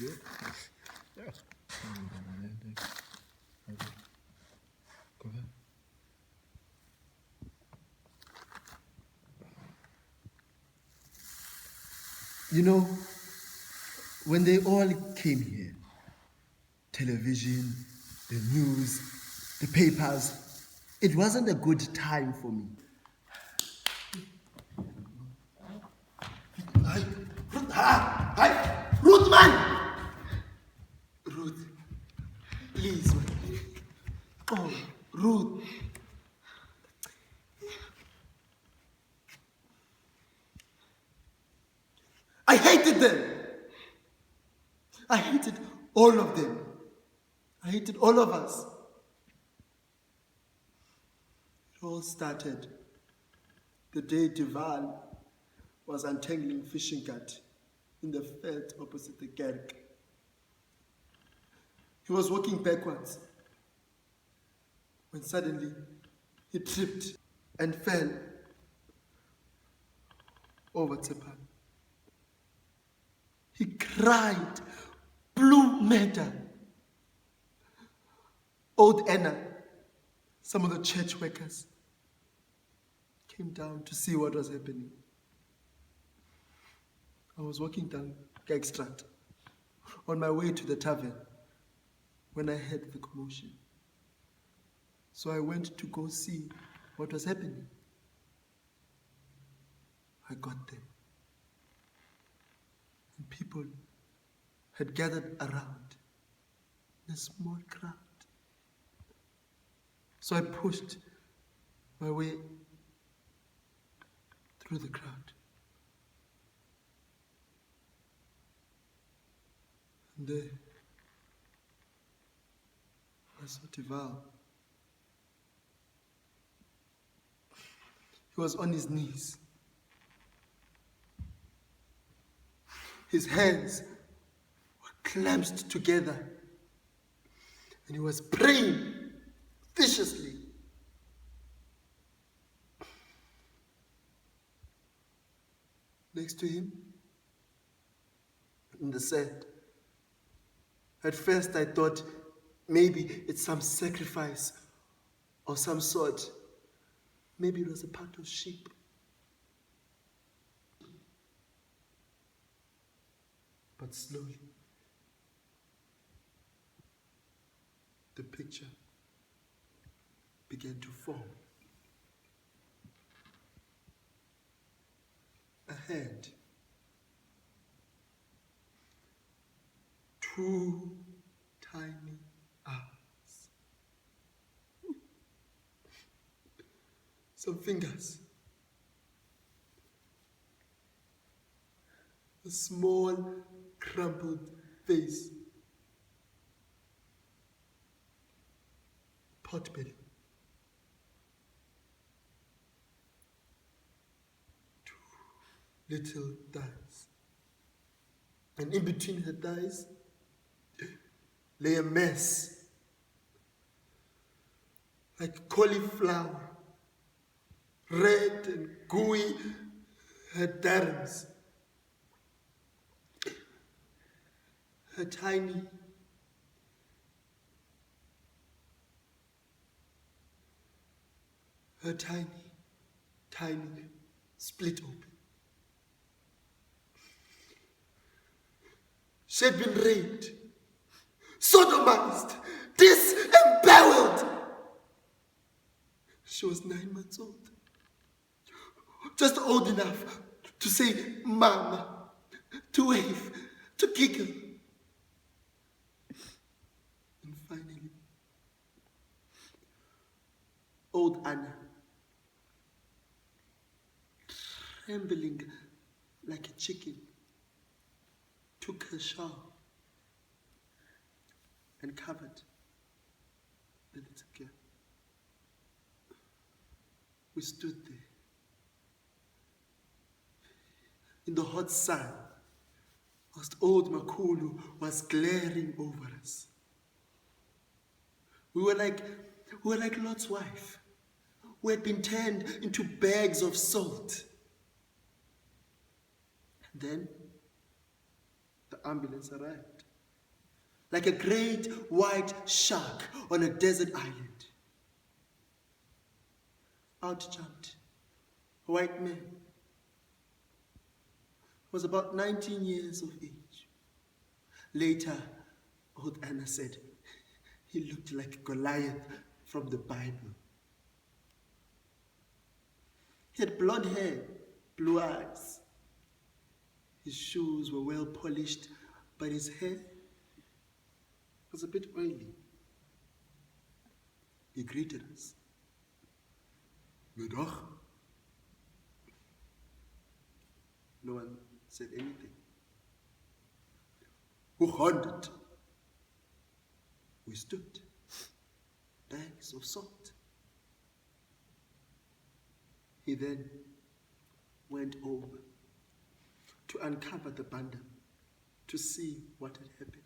Yeah. Yeah. Go ahead. You know, when they all came here, television, the news, the papers, it wasn't a good time for me. Hi, Ruth, man! Ruth, please, man. Oh, Ruth. I hated them. I hated all of them. I hated all of us. It all started the day Duval was untangling fishing gut in the veld opposite the kerk. He was walking backwards when suddenly he tripped and fell over Tshepang. He cried, blue matter. Old Anna, some of the church workers, came down to see what was happening. I was walking down Kerkstraat on my way to the tavern when I heard the commotion. So I went to go see what was happening. I got there. And people had gathered around in a small crowd. So I pushed my way through the crowd. And there I saw Duval. He was on his knees. His hands were clasped together, and he was praying viciously. Next to him, in the sand. At first I thought maybe it's some sacrifice of some sort. Maybe it was a part of sheep. But slowly, the picture began to form. A hand, two tiny arms, some fingers, a small crumpled face, potbelly, two little thighs, and in between her thighs lay a mess like cauliflower, red and gooey, her darms. Her tiny split open. She had been raped, sodomized, disemboweled. She was 9 months old, just old enough to say mama, to wave, to giggle. And finally, old Anna, trembling like a chicken, took her shawl and covered the little girl. We stood there in the hot sun whilst old Makulu was glaring over us. We were like Lot's wife, who had been turned into bags of salt. And then the ambulance arrived. like a great white shark on a desert island. Out jumped a white man. Was about 19 years of age. Later, old Anna said he looked like Goliath from the Bible. He had blonde hair, blue eyes. His shoes were well polished, but his hair was a bit oily. He greeted us. Middag. No one said anything. Hoe gaan dit? We stood, bags of salt. He then went over to uncover the bundle to see what had happened.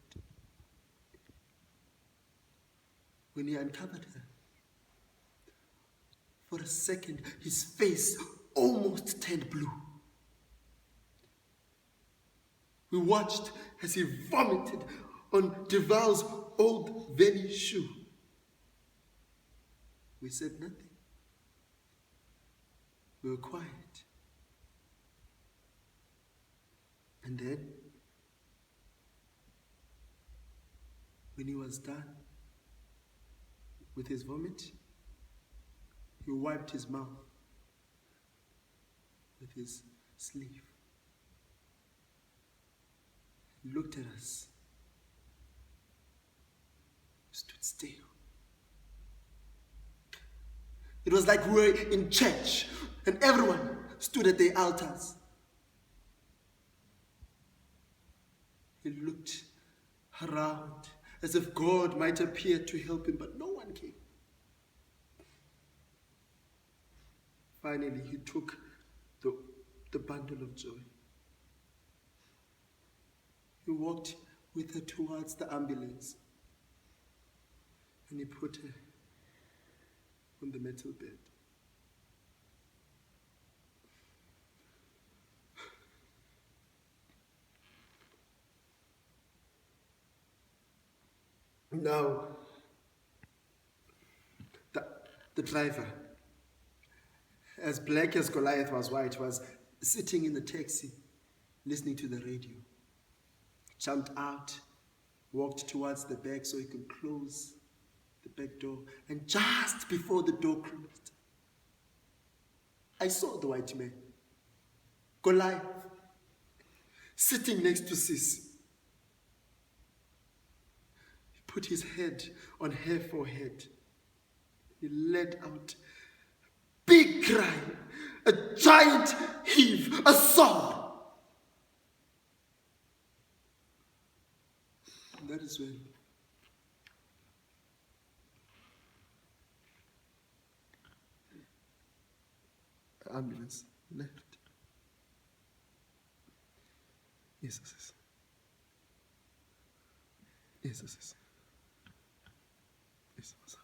When he uncovered her, for a second, his face almost turned blue. We watched as he vomited on Duval's old Veni shoe. We said nothing. We were quiet. And then, when he was done with his vomit, he wiped his mouth with his sleeve. He looked at us. Stood still. It was like we were in church and everyone stood at their altars. He looked around as if God might appear to help him, but no one came. Finally, he took the bundle of joy. He walked with her towards the ambulance and he put her on the metal bed. Now, the driver, as black as Goliath was white, was sitting in the taxi, listening to the radio. Jumped out, walked towards the back so he could close the back door, and just before the door closed, I saw the white man, Goliath, sitting next to Sis. He put his head on her forehead. He let out a big cry, a giant heave, a sob. And that is when the ambulance left. Yes, yes. Yes, yes. Yes, yes.